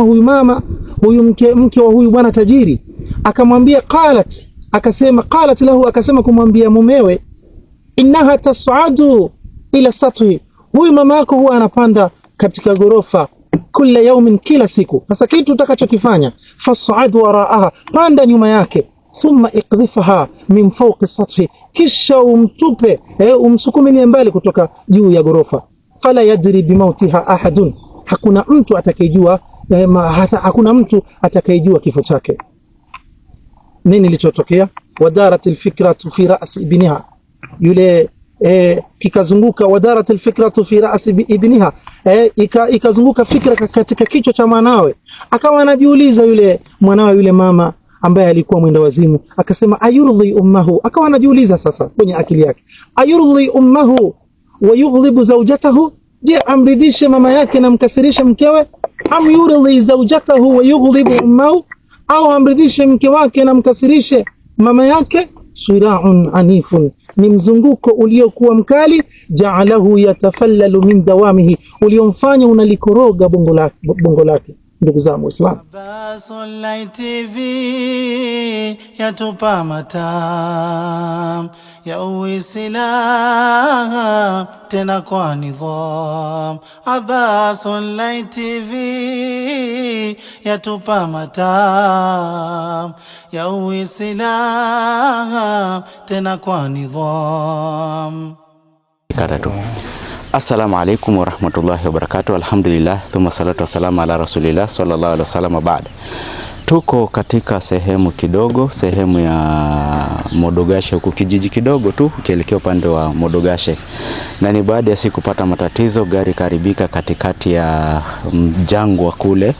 huyu mama, huyu mke wa huyu bwana tajiri, akamwambia qalat lahu, akasema kumwambia mumewe, innaha tas'adu ila sathi, huyu mama yako huwa anapanda katika ghorofa kila yaumin, kila siku. Sasa kitu utakachokifanya, fas'ad waraaha, panda nyuma yake, thumma iqdhifaha min fawqi sathi, kisha umtupe umsukumilie mbali kutoka juu ya ghorofa. Fala yadri bimautiha ahadun, hakuna mtu atakayejua hakuna mtu atakayejua kifo chake. Nini kilichotokea? Wadaratil fikratu fi ra'si ibniha, yule kikazunguka, wadaratil fikratu fi ra'si ibniha, ikazunguka fikra katika kichwa cha mwanawe. Akawa anajiuliza yule mwanawe, yule mama ambaye alikuwa mwenda wazimu, akasema ayurdhi ummahu, akawa anajiuliza sasa kwenye akili yake, ayurdhi ummahu wa yughdhibu zawjatahu, je, amridhishe mama yake na mkasirishe mkewe? Am yurdhi zawjatahu wa yughdhibu ummahu, au amridhishe mke wake na mkasirishe mama yake? Sira'un anifun, ni mzunguko uliokuwa mkali, ja'alahu yatafallalu min dawamihi, uliomfanya unalikoroga bongo lake. Ndugu zangu Waislamu, Abbas Online TV yatupa matam ya Uislamu tena kwa nidham. Abbas Online TV yatupa matam ya Uislamu tena kwa nidham. Assalamu alaikum warahmatullahi wabarakatuh. Alhamdulillah, thumma salatu wassalamu ala rasulillah sallallahu alaihi wasallam. Baada, tuko katika sehemu kidogo, sehemu ya Modogashe, huku kijiji kidogo tu ukielekea upande wa Modogashe, na ni baada ya siku kupata matatizo, gari karibika katikati ya jangwa kule,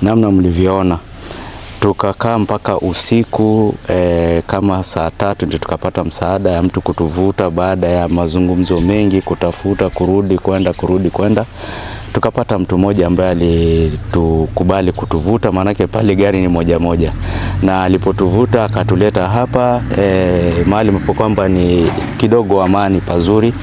namna mlivyoona. Tukakaa mpaka usiku kama saa 3 ndio tukapata msaada ya mtu kutuvuta, baada ya mazungumzo mengi, kutafuta kurudi kwenda tukapata mtu mmoja ambaye alitukubali kutuvuta, manake pale gari ni moja, na alipotuvuta akatuleta hapa mahali mpo kwamba ni kidogo amani pazuri,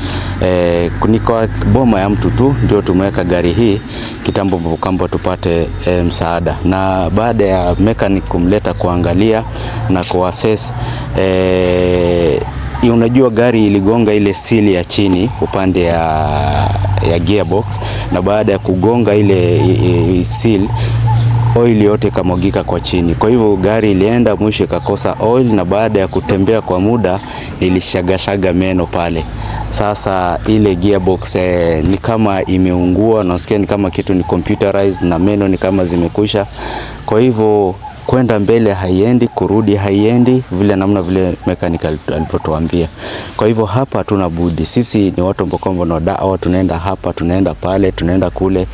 kwa boma ya mtu tu ndio tumeweka gari hii kitambo kwamba tupate msaada. Na baada ya mechanic kumleta kuangalia na kuassess, unajua gari iligonga ile sili ya chini upande ya gearbox, na baada ya kugonga ile seal, oil yote kamwagika kwa chini. Kwa hivyo gari ilienda mwisho ikakosa oil, na baada ya kutembea kwa muda ilishagashaga meno pale. Sasa ile gearbox ni kama imeungua, nasikia ni kama kitu ni computerized, na meno ni kama zimekusha. Kwa hivyo kwenda mbele haiendi, kurudi haiendi, vile namna vile mechanical alipotuambia. Kwa hivyo hapa hatuna budi, sisi ni watu ambao na dawa, tunaenda hapa, tunaenda pale, tunaenda kule.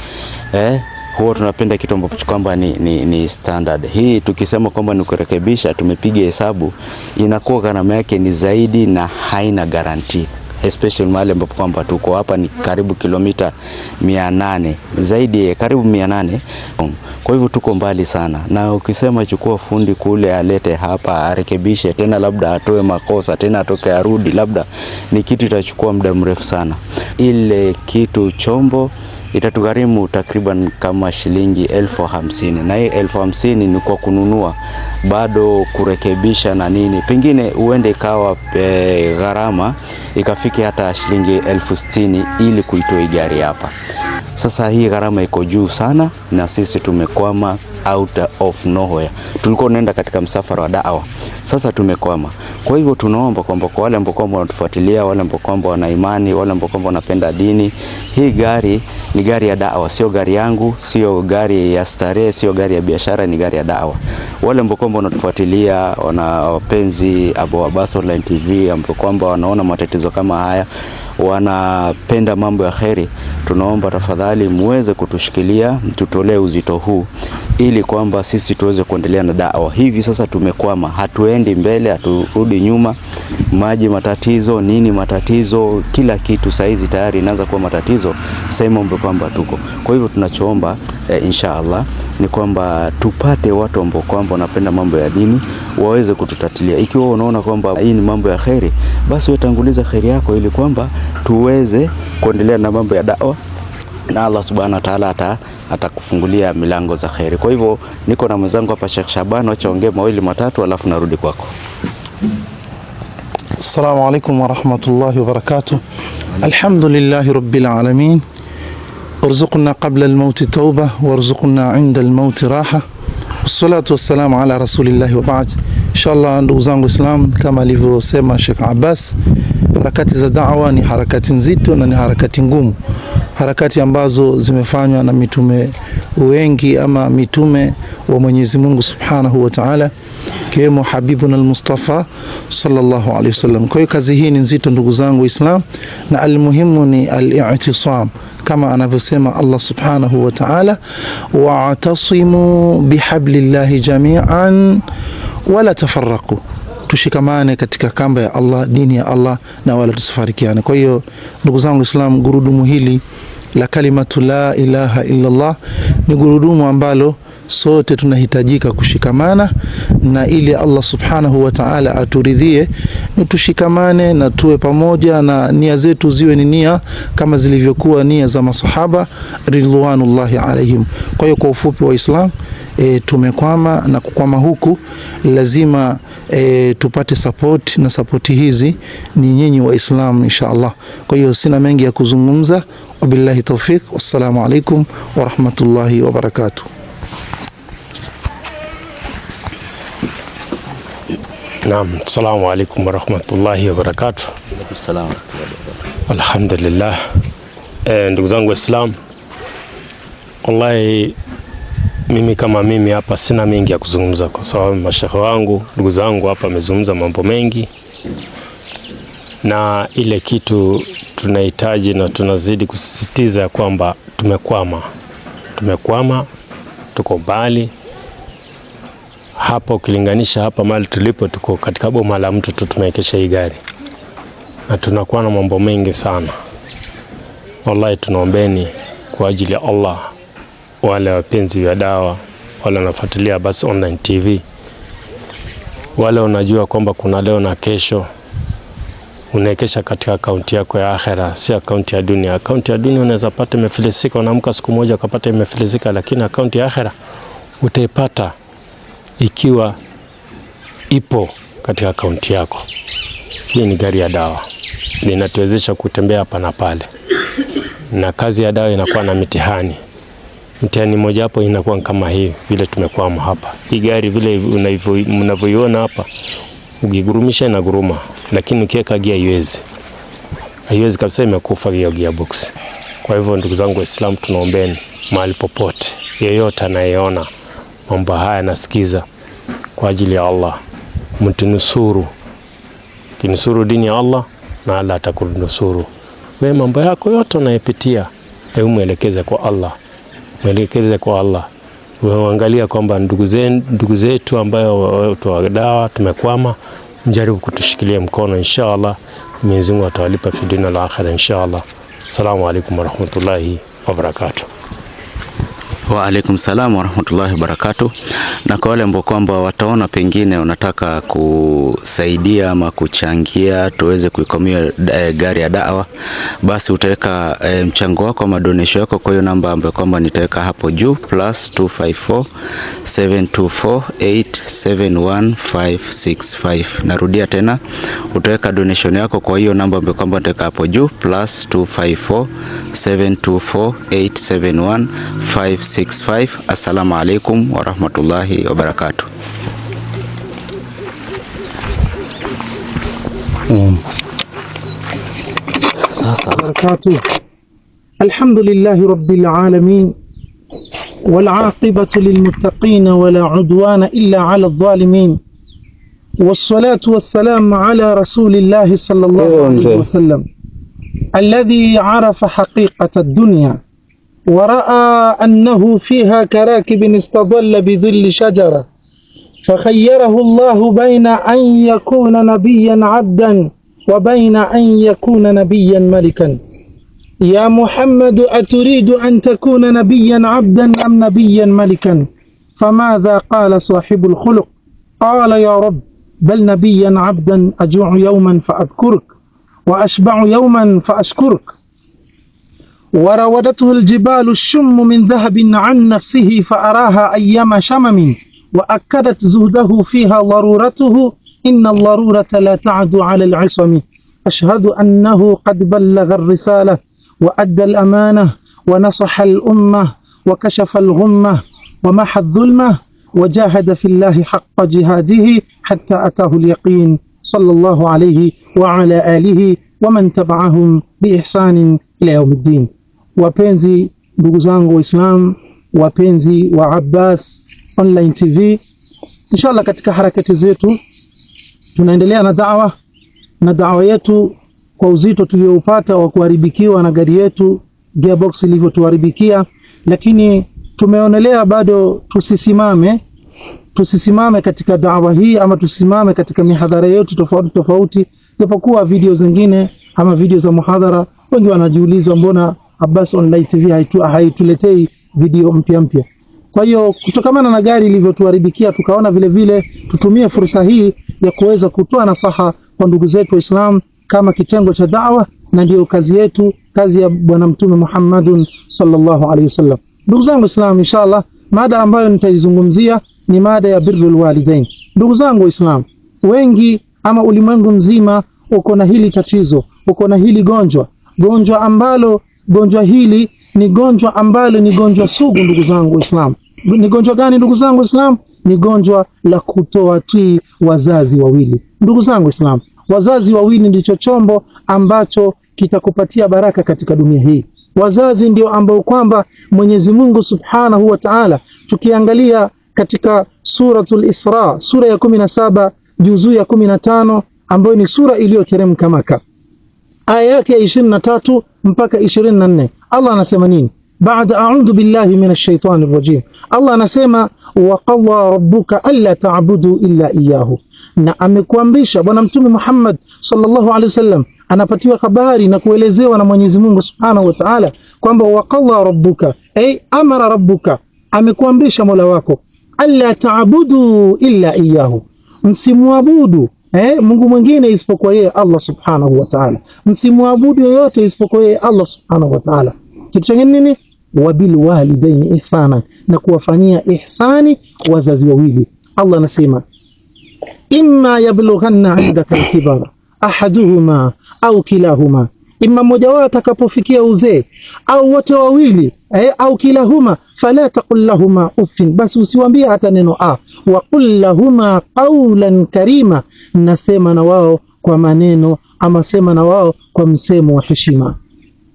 Huwa tunapenda kitu ambacho kwamba ni standard. Hii tukisema kwamba ni kurekebisha, tumepiga hesabu, inakuwa gharama yake ni zaidi na haina guarantee, especially mahali ambapo kwamba tuko hapa ni karibu kilomita 800, zaidi karibu 800. Kwa hivyo tuko mbali sana, na ukisema chukua fundi kule alete hapa arekebishe tena, labda atoe makosa tena atoke arudi, labda ni kitu itachukua muda mrefu sana. Ile kitu chombo itatugharimu takriban kama shilingi 50,000, na hii 50,000 ni kwa kununua, bado kurekebisha na nini, pengine uende ikawa gharama ikafiki hata shilingi 60,000 ili kuitoa gari hapa. Sasa hii gharama iko juu sana, na sisi tumekwama out of nowhere. Tulikuwa tunaenda katika msafara wa da'wa, sasa tumekwama. Kwa hivyo tunaomba kwamba kwa wale ambao kwamba wanatufuatilia, wale ambao kwamba wana imani, wale ambao kwamba wanapenda dini, hii gari ni gari ya da'wa, sio gari yangu, sio gari ya starehe, sio gari ya biashara, ni gari ya da'wa. Wale ambao kwamba wanatufuatilia, wana wapenzi Abbas Online TV, ambao kwamba wanaona matatizo kama haya, wanapenda mambo ya kheri, tunaomba tafadhali muweze kutushikilia, tutolee uzito huu ili kwamba sisi tuweze kuendelea na da'wa. Hivi sasa tumekwama, hatuendi mbele, haturudi nyuma. Maji matatizo, nini matatizo, kila kitu saizi tayari inaanza kuwa matatizo sehemu ambapo kwamba tuko. Kwa hivyo tunachoomba inshallah ni kwamba tupate watu ambao kwamba wanapenda mambo ya dini waweze kututatilia. Ikiwa unaona kwamba hii ni mambo ya kheri, basi wetanguliza kheri yako ili kwamba tuweze kuendelea na mambo ya da'wa, na Allah subhanahu wa ta'ala atakufungulia milango za khairi. Kwa hivyo niko na mwenzangu hapa Sheikh Shaban, acha ongee mawili matatu alafu narudi kwako. Assalamu alaykum wa rahmatullahi wa barakatuh. Alhamdulillahi rabbil alamin. Warzuqna qabla al-maut tauba warzuqna 'inda al-maut raha. Wassalatu wassalamu ala rasulillahi wa ba'd. Inshallah ndugu zangu Islam, kama alivyosema Sheikh Abbas, harakati za da'wa ni harakati nzito na ni harakati ngumu, harakati ambazo zimefanywa na mitume wengi ama mitume wa Mwenyezi Mungu Subhanahu wa Ta'ala, kiwemo Habibuna al-Mustafa sallallahu alayhi wasallam. Kwa hiyo kazi hii ni nzito ndugu zangu Islam, na almuhimu ni al-i'tisam, kama anavyosema Allah Subhanahu wa Ta'ala, wa'tasimu bihablillahi jami'an wala tafarraqu, tushikamane katika kamba ya Allah, dini ya Allah, na wala tusifarikiane. Kwa hiyo ndugu zangu Islam, gurudumu hili la kalimatu la ilaha illa Allah ni gurudumu ambalo sote tunahitajika kushikamana, na ili Allah Subhanahu wa Ta'ala aturidhie ni tushikamane na tuwe pamoja, na nia zetu ziwe ni nia kama zilivyokuwa nia za masahaba ridwanullahi alaihim. Kwa hiyo kwa ufupi wa Islam, tumekwama, na kukwama huku lazima tupate support, na support hizi ni nyinyi wa Islam inshallah. Kwa hiyo sina mengi ya kuzungumza, wabillahi tawfiq, wassalamu alaikum wa rahmatullahi wa barakatuh. Naam, assalamu alaikum wa rahmatullahi wa barakatuh. Salaam. Alhamdulillah. Ndugu zangu Islam, wallahi mimi kama mimi hapa sina mengi ya kuzungumza, kwa sababu mashekhe wangu, ndugu zangu hapa wamezungumza mambo mengi, na ile kitu tunahitaji na tunazidi kusisitiza ya kwamba tumekwama, tuko mbali hapa. Ukilinganisha hapa mahali tulipo, tuko katika boma la mtu tu, tumewekesha hii gari na tunakuwa na mambo mengi sana. Wallahi tunaombeni kwa ajili ya Allah, wale wapenzi wa dawa, wale wanafuatilia basi online TV, wale unajua kwamba kuna leo na kesho, unaekesha katika akaunti yako ya akhera, si akaunti ya dunia. Akaunti ya dunia unaweza pata imefilisika, unaamka siku moja ukapata imefilisika, lakini akaunti ya akhera utaipata ikiwa ipo katika akaunti yako. Hii ni gari ya dawa, linatuwezesha kutembea hapa na pale, na kazi ya dawa inakuwa na mitihani. Mtihani moja hapo inakuwa kama hii vile tumekwama hapa. Hii gari vile mnavyoiona hapa, ukigurumisha inaguruma, lakini ukiweka gia haiwezi kabisa, imekufa hiyo gearbox. Kwa hivyo ndugu zangu Waislamu, tunaombeni mahali popote, yeyote anayeona mambo haya nasikiza, kwa ajili ya Allah mtunusuru, kinusuru dini ya Allah na Allah atakunusuru. Wewe mambo yako yote unayepitia, hebu mwelekeze kwa Allah, mwelekeze kwa Allah. Uangalia kwamba ndugu zetu ambayo watu wa dawa tumekwama, mjaribu kutushikilia mkono inshallah. Mwenyezi Mungu atawalipa fi dunia na akhera inshallah. Assalamu alaykum wa rahmatullahi wa barakatuh. Wa alaikum salam wa rahmatullahi wa barakatuh. Na kwa wale ambao kwamba wataona pengine unataka kusaidia ama kuchangia tuweze kuikomia gari ya dawa, basi utaweka mchango wako ama donation yako kwa hiyo namba ambayo kwamba nitaweka hapo juu, +254 724 871565. Narudia tena, utaweka donation yako kwa hiyo namba ambayo kwamba nitaweka hapo juu, +254 724 871565. Assalamu alaikum wa rahmatullahi wa barakatuh. Sasa barakatuh. Alhamdulillahi rabbil alamin wal aqibatu lil muttaqin wa la udwana illa ala adh-dhalimin was-salatu was-salam ala rasulillahi sallallahu alayhi wa sallam alladhi arafa haqiqata ad-dunya ورأى أنه فيها كراكب استظل بذل شجرة فخيره الله بين أن يكون نبيا عبدا وبين أن يكون نبيا ملكا. يا محمد أتريد أن تكون نبيا عبدا أم نبيا ملكا؟ فماذا قال صاحب الخلق؟ قال يا رب بل نبيا عبدا أجوع يوما فأذكرك وأشبع يوما فأشكرك وراودته الجبال الشم من ذهب عن نفسه فأراها أيام شمم وأكدت زهده فيها ضرورته إن الضرورة لا تعد على العصم أشهد أنه قد بلغ الرسالة وأدى الأمانة ونصح الأمة وكشف الغمة ومحى الظلمة وجاهد في الله حق جهاده حتى أتاه اليقين صلى الله عليه وعلى آله ومن تبعهم بإحسان إلى يوم الدين. Wapenzi ndugu zangu Waislamu, wapenzi wa Abbas Online TV, inshallah katika harakati zetu tunaendelea na da'wa yetu kwa uzito tulioupata wa kuharibikiwa na gari yetu gearbox ilivyotuharibikia, lakini tumeonelea bado tusisimame katika da'wa hii ama tusimame katika mihadhara yetu tofauti, japokuwa video zingine ama video za muhadhara wengi wanajiuliza mbona Abbas Online TV haituletei video mpya. Kwa hiyo kutokana na gari ilivyotuharibikia tukaona vile vile tutumie fursa hii ya kuweza kutoa nasaha kwa ndugu zetu Waislamu kama kitengo cha da'wa, na ndio kazi yetu, kazi ya bwana Mtume Muhammadun sallallahu alaihi wasallam. Ndugu zangu Waislamu, inshallah mada ambayo nitaizungumzia ni mada ya birrul walidain. Ndugu zangu Waislamu, wengi ama ulimwengu mzima uko na hili tatizo, uko na hili gonjwa ambalo gonjwa hili ni gonjwa ambalo ni gonjwa sugu. Ndugu zangu Waislamu, ni gonjwa gani ndugu zangu Waislamu? Ni gonjwa la kutowatii wazazi wawili. Ndugu zangu Waislamu, wazazi wawili ndicho chombo ambacho kitakupatia baraka katika dunia hii. Wazazi ndio ambao kwamba Mwenyezi Mungu Subhanahu wa Ta'ala, tukiangalia katika suratul Isra, sura ya 17 juzuu ya 15, ambayo ni sura iliyoteremka Maka, aya yake ya 23 mpaka 24, Allah anasema nini? Baada a'udhu billahi minash shaitani rajim, Allah anasema wa qadha rabbuka alla ta'budu illa iyyahu, na amekuamrisha bwana Mtume Muhammad sallallahu alaihi wasallam anapatiwa habari na kuelezewa na Mwenyezi Mungu Subhanahu wa Ta'ala kwamba wa qadha rabbuka, ay amara rabbuka, amekuamrisha Mola wako, alla ta'budu illa iyyahu, msimuabudu Mungu mwingine isipokuwa yeye Allah Subhanahu wa Ta'ala, msimuabudu yoyote isipokuwa yeye Allah Subhanahu wa Ta'ala. Kitu kingine nini? Wa bil walidaini ihsana, na kuwafanyia ihsani wazazi wawili. Allah anasema imma yablughanna 'indaka al-kibara ahaduhuma au kilahuma, imma mmoja wao atakapofikia uzee au wote wawili au kilahuma, fala taqul lahuma uffin, basi usiwaambie hata neno wa qul lahuma qawlan karima, nasema na wao kwa maneno ama sema na wao kwa msemo wa heshima.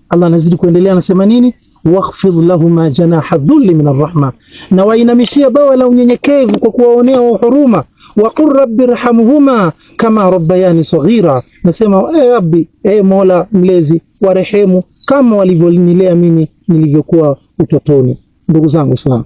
Allah anazidi kuendelea, anasema nini? wakhfidh lahuma janaha dhulli min arrahma, na wainamishia bawa la unyenyekevu kwa kuwaonea huruma. wa qur rabbi irhamhuma kama rabbayani saghira, nasema Rabbi, Mola mlezi, warehemu kama walivyonilea mimi nilivyokuwa utotoni. Ndugu zangu Waislamu,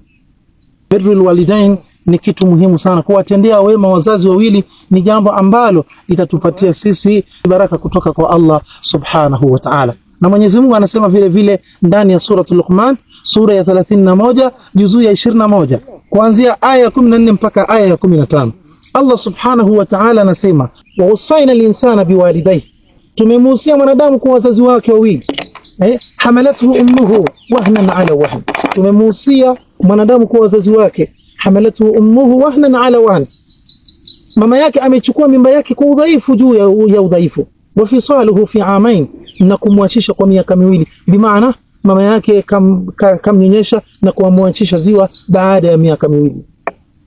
birrul walidain ni kitu muhimu sana. Kuwatendea wema wazazi wawili ni jambo ambalo litatupatia sisi baraka kutoka kwa Allah Subhanahu wa Ta'ala. Na Mwenyezi Mungu anasema vile vile ndani ya suratul Luqman, sura ya 31 juzuu ya 21 kuanzia aya ya 14 mpaka aya ya 15, Allah Subhanahu wa Ta'ala anasema wa wasaina al-insana biwalidayhi, tumemuhusia mwanadamu kwa wazazi wake wawili. Hamalathu ummuhu wahnan ala wahn, tumemuhusia mwanadamu kwa wazazi wake. Hamalathu ummuhu wahnan ala wahn, mama yake amechukua mimba yake kwa udhaifu juu ya udhaifu. Wa fisaluhu fi amain, na kumwachisha kwa miaka 2, bimaana mama yake kamnyonyesha na kumwachisha ziwa baada ya miaka 2.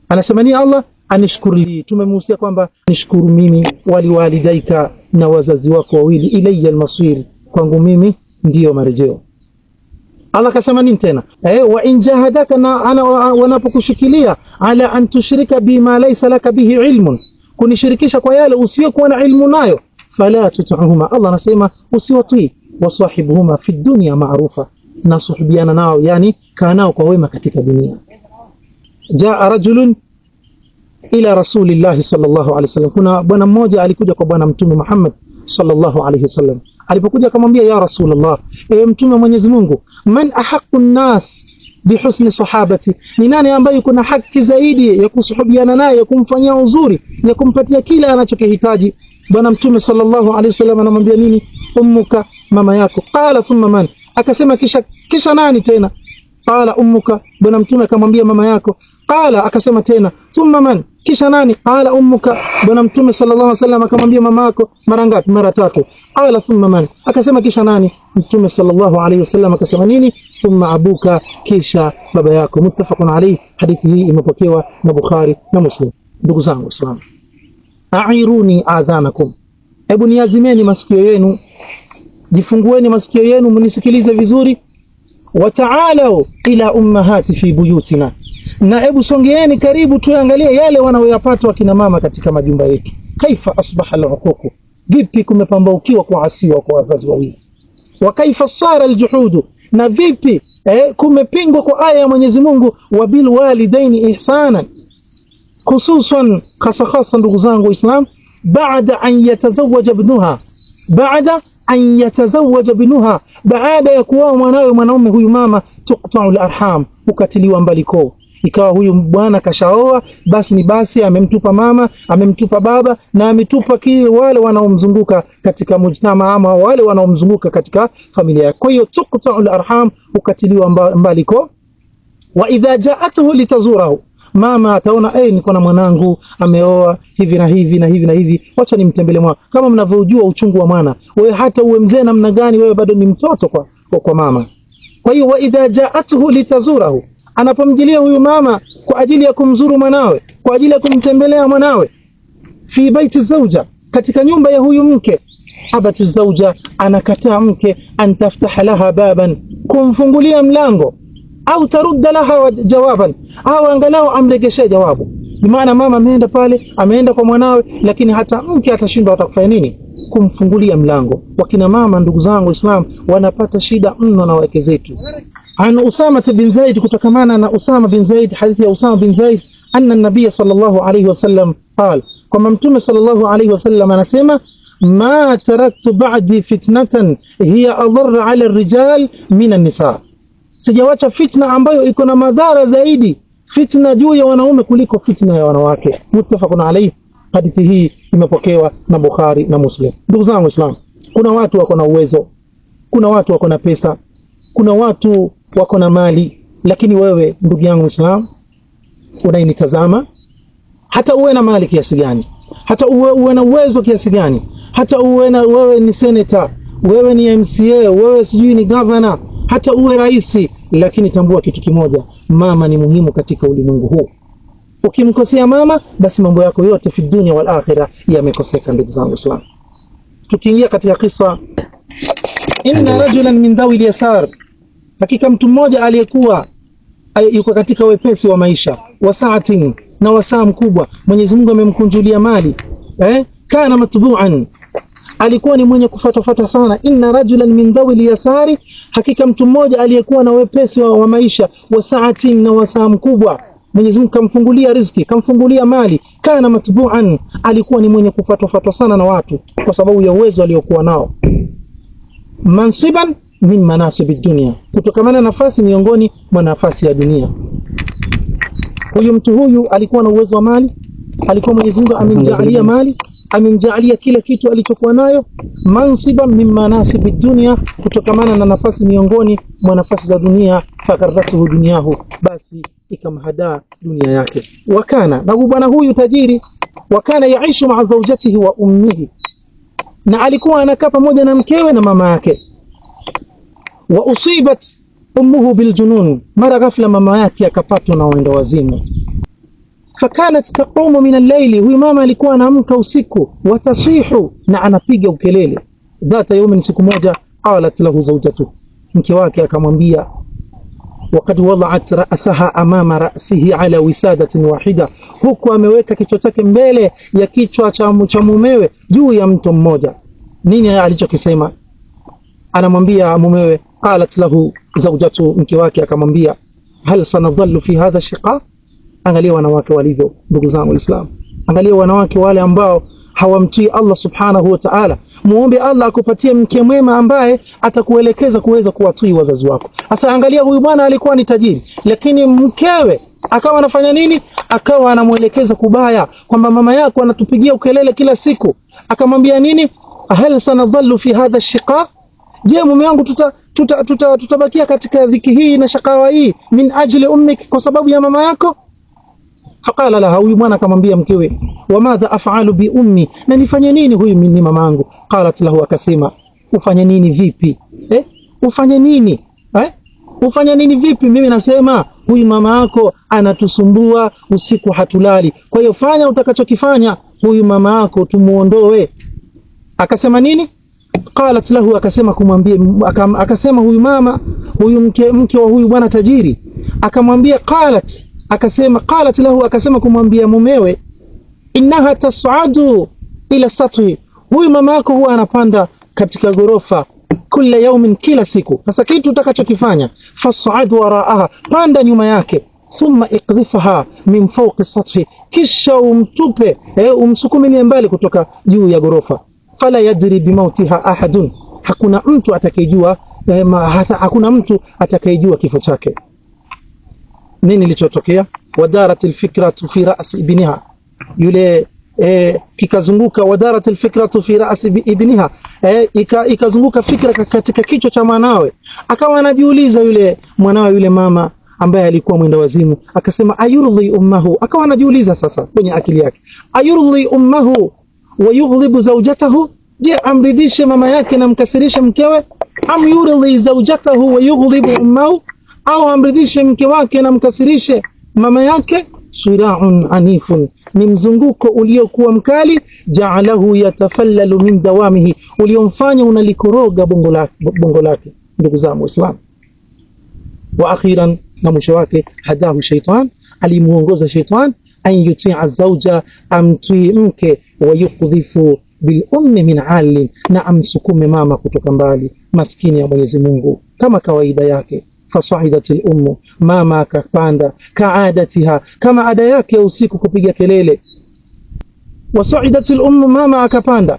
Anasema ni Allah anishkurli, tumemuhusia kwamba nishukuru mimi, waliwalidaika, na wazazi wako wawili, ilayya almasir, kwangu mimi ndiyo marejeo. Allah kasema nini tena? Wa in jahadaka, na ana wanapokushikilia, ala an tushrika bima laysa laka bihi ilmun, kunishirikisha kwa yale usiyokuwa na ilmu nayo, fala tut'uhuma, Allah anasema usiwatii. Wasahibuhuma fi dunya ma'rufa, na suhubiana nao, yani kaa nao kwa wema katika dunia. Jaa rajulun ila rasulillahi sallallahu alaihi wasallam, kuna bwana mmoja alikuja kwa bwana Mtume Muhammad sallallahu alaihi wasallam. Alipokuja akamwambia, ya Rasulullah, ewe Mtume wa Mwenyezi Mungu, man ahaqqu nnas bihusni sahabati, ni nani ambaye kuna haki zaidi ya kusuhubiana naye, ya kumfanyia uzuri, ya kumpatia kila anachokihitaji? Bwana Mtume sallallahu alaihi wasallam anamwambia nini? Ummuka, mama yako. Qala thumma man? akasema kisha nani tena? Qala ummuka, bwana mtume akamwambia mama yako. Qala, akasema tena thumma man, kisha nani? Qala ummuka, bwana mtume sallallahu alaihi wasallam akamwambia mama yako. Mara ngapi? Mara 3. Qala thumma man, akasema kisha nani? Mtume sallallahu alaihi wasallam akasema nini? Thumma abuka, kisha baba yako. Muttafaqun alayhi. Hadithi hii imepokewa na Bukhari na Muslim. Ndugu zangu Waislamu, airuni adhanakum, hebu niazimeni masikio yenu, jifungueni masikio yenu mnisikilize vizuri. Wataalau ila ummahati fi buyutina, na hebu songeeni karibu tuangalie yale wanaoyapata wakina mama katika majumba yetu. Kaifa asbaha al-uquq, vipi kumepambaukiwa kuasiwa kwa wazazi wawili. Wa kaifa sara al-juhud, na vipi kumepingwa kwa aya ya Mwenyezi Mungu. Wa bil walidaini ihsanan, khususan khasa ndugu zangu Waislamu, baada an yatazawaja ibnuha, baada an yatazawaja ibnuha, baada ya kuoa mwanawe mwanaume huyu mama, tuqta'u al-arham, ukatiliwa mbali koo. Ikawa huyu bwana kashaoa, basi ni basi, amemtupa mama, amemtupa baba, na ametupa kile wale wanaomzunguka katika mujtama, ama wale wanaomzunguka katika familia yake. Kwa hiyo tuqta'u al-arham, ukatiliwa mbali koo. Wa idha ja'atuhu litazurahu, mama ataona niko na mwanangu ameoa hivi na hivi na hivi na hivi, wacha nimtembelee mwana. Kama mnavyojua uchungu wa mwana, wewe hata uwe mzee namna gani, wewe bado ni mtoto kwa mama. Kwa hiyo wa idha ja'atuhu litazurahu, anapomjilia huyu mama kwa ajili ya kumzuru mwanawe, kwa ajili ya kumtembelea mwanawe, fi baiti zauja, katika nyumba ya huyu mke, abati zauja, anakataa mke antaftaha laha baban, kumfungulia mlango, au tarudda laha jawaban, au angalau amregeshe jawabu. Bimaana mama ameenda pale, ameenda kwa mwanawe, lakini hata mke atashindwa atakufanya nini? Kumfungulia mlango. Wakina mama ndugu zangu Waislamu wanapata shida mno na wake zetu. An Usama bin Zaid, kutokamana na Usama bin Zaid, hadithi ya Usama bin Zaid, anna an-nabiy sallallahu alayhi wasallam qala, kwamba mtume sallallahu alayhi wasallam anasema, ma taraktu ba'di fitnatan hiya adharra 'ala ar-rijal min an-nisa, sijawacha fitna ambayo iko na madhara zaidi, fitna juu ya wanaume kuliko fitna ya wanawake. Muttafaqun alayhi. Hadithi hii imepokewa na Bukhari na Muslim. Ndugu zangu Waislamu, kuna watu wako na uwezo, kuna watu wako na pesa, kuna watu wako na mali, lakini wewe ndugu yangu Muislamu unainitazama, hata uwe na mali kiasi gani, hata uwe na uwezo kiasi gani, hata wewe ni senator, wewe ni MCA, wewe sijui ni governor, hata uwe raisi, lakini tambua kitu kimoja, mama ni muhimu katika ulimwengu huu. Ukimkosea mama, basi mambo yako yote fi dunia wal akhirah yamekoseka. Ndugu zangu Waislamu, tukiingia katika kisa, inna rajulan min dhawi al-yasar, hakika mtu mmoja aliyekuwa yuko katika wepesi wa maisha, wasaatin, na wasaa mkubwa, Mwenyezi Mungu amemkunjulia mali, kana matbu'an, alikuwa ni mwenye kufuatafuata sana. Inna rajulan min dhawi al-yasari, hakika mtu mmoja aliyekuwa na wepesi wa maisha, wasaatin, na wasaa mkubwa, Mwenyezi Mungu kamfungulia riziki, kamfungulia mali. Kana matbu'an, alikuwa ni mwenye kufuatafuata sana na watu kwa sababu ya uwezo aliokuwa nao. Mansiban min manasibi dunia, kutokamana nafasi miongoni mwa nafasi ya dunia. Huyu mtu huyu alikuwa na uwezo wa mali, alikuwa Mwenyezi Mungu amemjaalia mali, amemjaalia kila kitu alichokuwa nayo. Mansiban min manasibi dunia, kutokamana na nafasi miongoni mwa nafasi za dunia. Fakarratuhu dunyahu, basi ikamhadaa dunia yake. Wakana, na bwana huyu tajiri, wakana yaishu ma'a zawjatihi wa ummihi, na alikuwa anakaa pamoja na mkewe na mama yake. Wa usibat ummuhu biljunun, mara ghafla mama yake akapatwa na uenda wazimu. Fakanat taqumu min al-layli, huyu mama alikuwa anaamka usiku, watasihu, na anapiga ukelele. Dhata yawmin, siku moja, qalat lahu zawjatu, mke wake akamwambia, waqad wada'at ra'saha amama ra'sihi ala wisadatin wahida, huku ameweka kichwa chake mbele ya kichwa cha mumewe juu ya mto mmoja. Nini alichokisema? Anamwambia mumewe, qalat lahu zawjatu, mke wake akamwambia, hal sanadhallu fi hadha shiqa. Angalia wanawake walivyo, ndugu zangu Waislamu, angalia wanawake wale ambao hawamtii Allah subhanahu wa ta'ala. Muombe Allah akupatie mke mwema ambaye atakuelekeza kuweza kuwatii wazazi wako. Sasa angalia, huyu bwana alikuwa ni tajiri, lakini mkewe akawa anafanya nini? Akawa anamuelekeza kubaya, kwamba mama yako anatupigia ukelele kila siku. Akamwambia nini? Hal sanadhallu fi hadha shiqa, je mume wangu tutabakia katika dhiki hii na shakawa hii min ajli ummik, kwa sababu ya mama yako? Faqala laha, huyu mwana akamwambia mkewe, wa madha af'alu bi ummi, na nifanye nini, huyu ni mamangu. Qalat lahu, akasema ufanye nini vipi? Ufanye nini? Ufanye nini vipi? Mimi nasema huyu mama yako anatusumbua usiku, hatulali. Kwa hiyo fanya utakachokifanya, huyu mama yako tumuondoe. Akasema nini? Qalat lahu, akasema kumwambia, akasema huyu mama, huyu mke wa huyu bwana tajiri akamwambia, qalat lahu, akasema kumwambia mumewe, innaha tas'adu ila sathi, huyu mama yako huwa anapanda katika gorofa kila yaumin, kila siku. Sasa kitu utakachokifanya, fas'ad waraaha, panda nyuma yake, thumma iqdhifaha min fawqi sathi, kisha umtupe umsukumie mbali kutoka juu ya gorofa. Fala yadri bimautiha ahadun, hakuna mtu atakayejua hakuna mtu atakayejua kifo chake. Nini kilichotokea? Wadarat alfikratu fi ra's ibniha, yule kikazunguka, wadarat alfikratu fi ra's ibniha, ikazunguka fikra katika kichwa cha mwanawe. Akawa anajiuliza yule mwanawe, yule mama ambaye alikuwa mwenda wazimu, akasema ayurdi ummahu, akawa anajiuliza sasa kwenye akili yake, ayurdi ummahu wa yughdhibu zawjatahu, je, amridhishe mama yake na mkasirishe mkewe? Am yurdi zawjatahu wa yughdhibu ummahu, au amridhishe mke wake na mkasirishe mama yake? Sira'un anifun, ni mzunguko uliokuwa mkali, ja'alahu yatafallalu min dawamihi, uliomfanya unalikoroga bongo lake. Ndugu zangu Waislamu, wa akhiran, na mwisho wake, hadahu shaitan, alimuongoza shaitan, an yuti'a zawja, amtii mke, wa yukdhifu bil ummi min 'alin, na amsukume mama kutoka mbali, maskini ya Mwenyezi Mungu kama kawaida yake. Fasaidat al-ummu, mama akapanda, kaadatiha, kama ada yake ya usiku kupiga kelele. Wasaidat al-ummu, mama akapanda.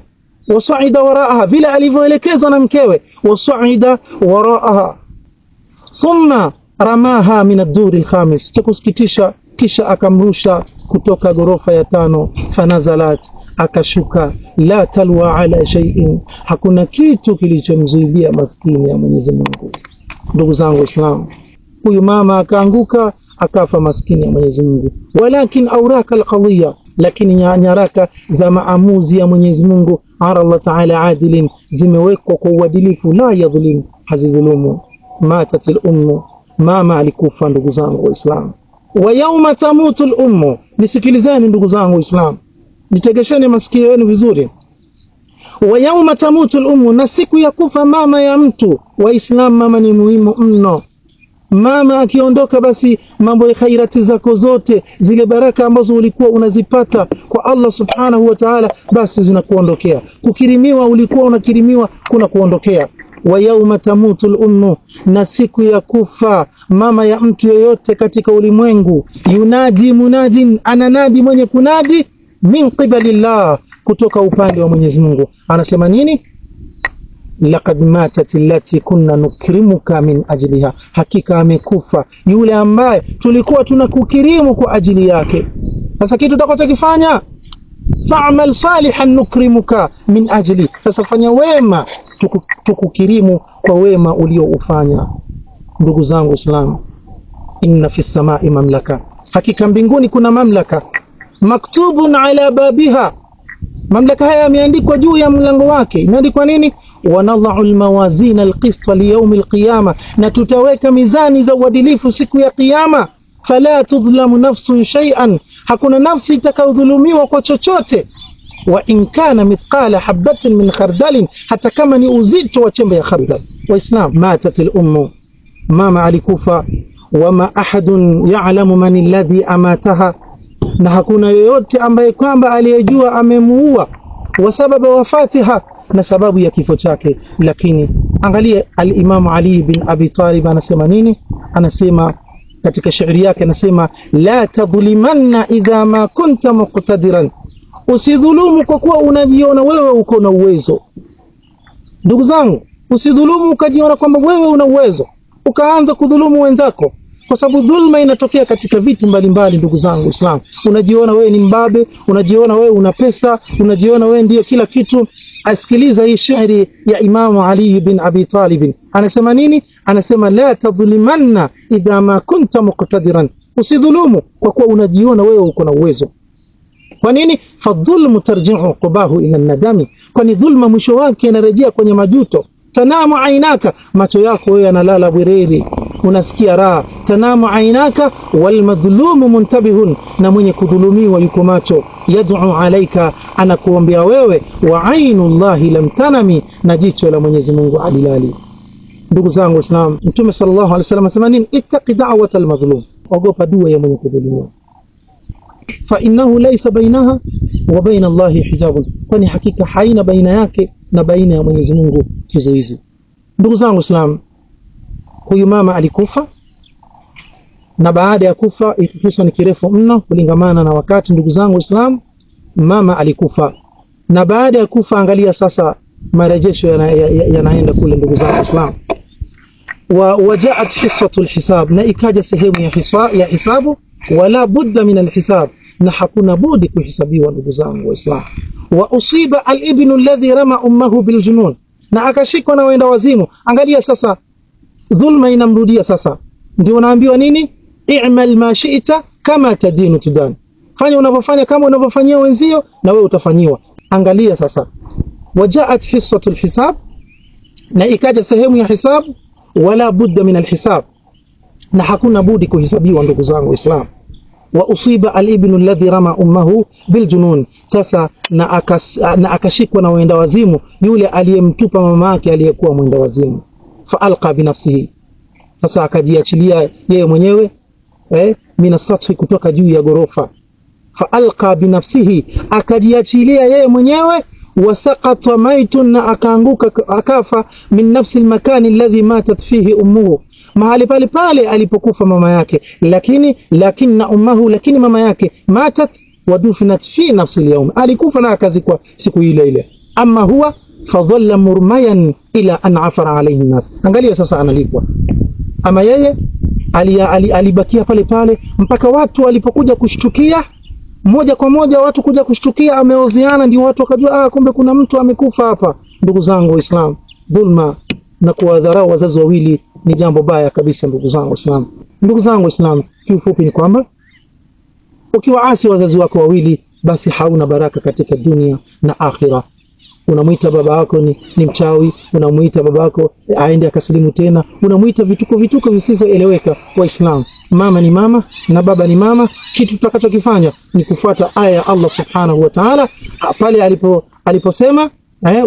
Wasaida waraaha, vile alivyoelekezwa na mkewe. Wasaida waraaha, thumma ramaha min ad-dur al-khamis, chakusikitisha, kisha akamrusha kutoka gorofa ya 5. Fanazalat, akashuka. La talwa ala shay'in, hakuna kitu kilichomzuilia maskini ya Mwenyezi Mungu. Ndugu zangu Waislamu, huyu mama akaanguka, akafa maskini ya Mwenyezi Mungu. Walakin awraka alqadhiya, lakini nyaraka za maamuzi ya Mwenyezi Mungu, ara Allah Ta'ala adilin, zimewekwa kwa uadilifu, la yadhlim, hazidhulumu. Matat al-ummu, mama alikufa. Ndugu zangu Waislamu, wa yawma tamutu al-ummu, nisikilizeni ndugu zangu Waislamu, nitegesheni masikio yenu vizuri. Wa yawma tamutu al-ummu, na siku ya kufa mama ya mtu. Waislamu, mama ni muhimu mno. Mama akiondoka, basi mambo ya khairati zako zote, zile baraka ambazo ulikuwa unazipata kwa Allah subhanahu wa ta'ala, basi zinakuondokea. Kukirimiwa ulikuwa unakirimiwa, kuna kuondokea. Wa yawma tamutu al-ummu, na siku ya kufa mama ya mtu yoyote katika ulimwengu. Yunadi munadin, ananadi mwenye kunadi, min qibalillah, kutoka upande wa Mwenyezi Mungu. Anasema nini? Laqad matat allati kunna nukrimuka min ajliha, hakika amekufa yule ambaye tulikuwa tunakukirimu kwa ajili yake. Sasa kitu tutakachokifanya, fa'mal salihan nukrimuka min ajli, sasa fanya wema tukukirimu kwa wema ulioufanya. Ndugu zangu Waislamu, inna fi samai mamlaka, hakika mbinguni kuna mamlaka. Maktubun ala babiha, mamlaka haya yameandikwa juu ya mlango wake. Imeandikwa nini? Wanadha'u almawazina alqista liyawm alqiyama, na tutaweka mizani za uadilifu siku ya kiyama. Fala tudhlamu nafsun shay'an, hakuna nafsi itakayodhulumiwa kwa chochote. Wa in kana mithqala habatin min khardalin, hata kama ni uzito wa chembe ya khardal. Waislam, matat al-ummu, mama alikufa. Wama ahadun ya'lamu man alladhi amataha, na hakuna yoyote ambaye kwamba aliyejua amemuua. Wa sababu wafatiha, na sababu ya kifo chake. Lakini angalia al-Imam Ali bin Abi Talib anasema nini? Anasema katika shairi yake, anasema la tadhlimanna idha ma kunta muqtadiran, usidhulumu kwa kuwa unajiona wewe uko na uwezo. Ndugu zangu, usidhulumu ukajiona kwamba wewe una uwezo ukaanza kudhulumu wenzako, kwa sababu dhulma inatokea katika vitu mbalimbali. Ndugu zangu Islam, unajiona wewe ni mbabe, unajiona wewe una pesa, unajiona wewe ndio kila kitu. asikiliza hii shairi ya Imamu Ali bin Abi Talib. Anasema nini? Anasema la tadhlimanna idha ma kunta muqtadiran, usidhulumu kwa kuwa unajiona wewe uko na uwezo. Kwa nini? Fadhulmu tarji'u qubahu ila nadami, kwani dhulma mwisho wake inarejea kwenye majuto. Tanamu ainaka, macho yako wewe yanalala bwereri, unasikia raha. Tanamu ainaka wal madhlumu muntabihun, na mwenye kudhulumiwa yuko macho. Yad'u alaika, anakuombea wewe. Wa ainullahi lam tanami, na jicho la Mwenyezi Mungu halilali. Ndugu zangu Waislamu, Mtume sallallahu alaihi wasallam asema nini? Ittaqi da'wat al-madhlum, ogopa dua ya mwenye kudhulumiwa. Fa innahu laysa bainaha wa baina Allahi hijabun, kwani hakika haina baina yake na baina ya Mwenyezi Mungu kizuizi. Ndugu zangu Waislamu, huyu mama alikufa, na baada ya kufa, kisa ni kirefu mno kulingamana na wakati. Ndugu zangu Waislamu, mama alikufa, na baada ya kufa, angalia sasa marejesho yanaenda kule. Ndugu zangu Waislamu, wajaat hissatu alhisab, na ikaja sehemu ya hisabu. Wala budda min alhisab, na hakuna budi kuhisabiwa. Ndugu zangu Waislamu, wa usiba alibnu alladhi rama ummuhu biljunun, na akashikwa na wenda wazimu. Angalia sasa, dhulma inamrudia sasa. Ndio unaambiwa nini? I'mal ma shi'ta kama tadinu tudan, fanya unavyofanya kama unavyofanyia wenzio na wewe utafanyiwa. Angalia sasa, wajaat hissatu alhisab, na ikaja sehemu ya hisabu. Wala budda min alhisab, na hakuna budi kuhisabiwa. Ndugu zangu Waislamu, wa usiba alibnu alladhi rama ummuhu biljunun, sasa na akashikwa na wenda wazimu yule aliyemtupa mama yake aliyekuwa mwenda wazimu. Fa alqa bi nafsihi, sasa akajiachilia yeye mwenyewe mina sathi, kutoka juu ya gorofa. Fa alqa bi nafsihi, akajiachilia yeye mwenyewe. Wasaqata maitun, na akaanguka akafa. Min nafsi almakani alladhi matat fihi ummuhu, mahali pale pale alipokufa mama yake. Lakini ummuhu, lakini mama yake matat wadufinat fi nafsi alyawm, alikufa na akazikwa siku ile ile. Amma huwa fadhalla murmayan ila an afara alayhi nas. Angalia sasa analipwa. Ama yeye alibakia pale pale mpaka watu walipokuja kushtukia, moja kwa moja watu kuja kushtukia ameoziana, ndio watu wakajua kumbe kuna mtu amekufa hapa. Ndugu zangu Waislamu, dhulma na kuwadharau wazazi wawili ni jambo baya kabisa. Ndugu zangu Waislamu, ndugu zangu Waislamu, kiufupi ni kwamba ukiwaasi wazazi wako wawili, basi hauna baraka katika dunia na akhira. Unamuita baba yako ni mchawi, unamuita baba yako aende akasilimu tena, unamuita vituko visivyoeleweka. Waislamu, mama ni mama na baba ni mama. Kitu tutakachokifanya ni kufuata aya ya Allah subhanahu wa ta'ala pale aliposema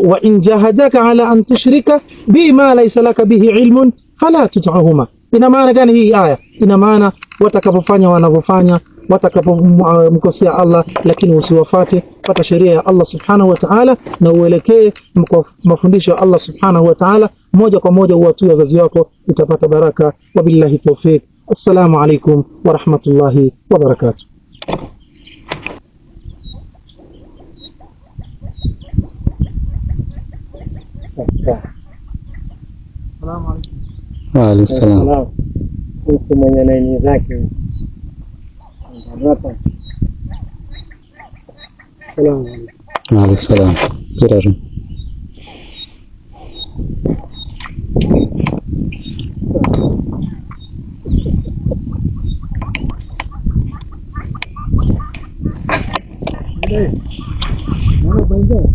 wa in jahadaka ala an tushrika bima laysa laka bihi ilmun fala tut'uhuma. Ina maana gani hii aya? Ina maana watakapofanya wanavyofanya, watakapomkosea Allah, lakini usiwafate. Pata sheria ya Allah subhanahu wa ta'ala na uelekee mafundisho ya Allah subhanahu wa ta'ala moja kwa moja, uwatii wazazi wako, utapata baraka. Wabillahi tawfiq. Assalamu alaikum wa rahmatullahi wa barakatuh. Assalamu alaikum. Wa alaikum salam. Mtu mwenye laini zake hapa. Assalamu alaikum. Wa alaikum salam. Kiraru. Ndio. Ndio.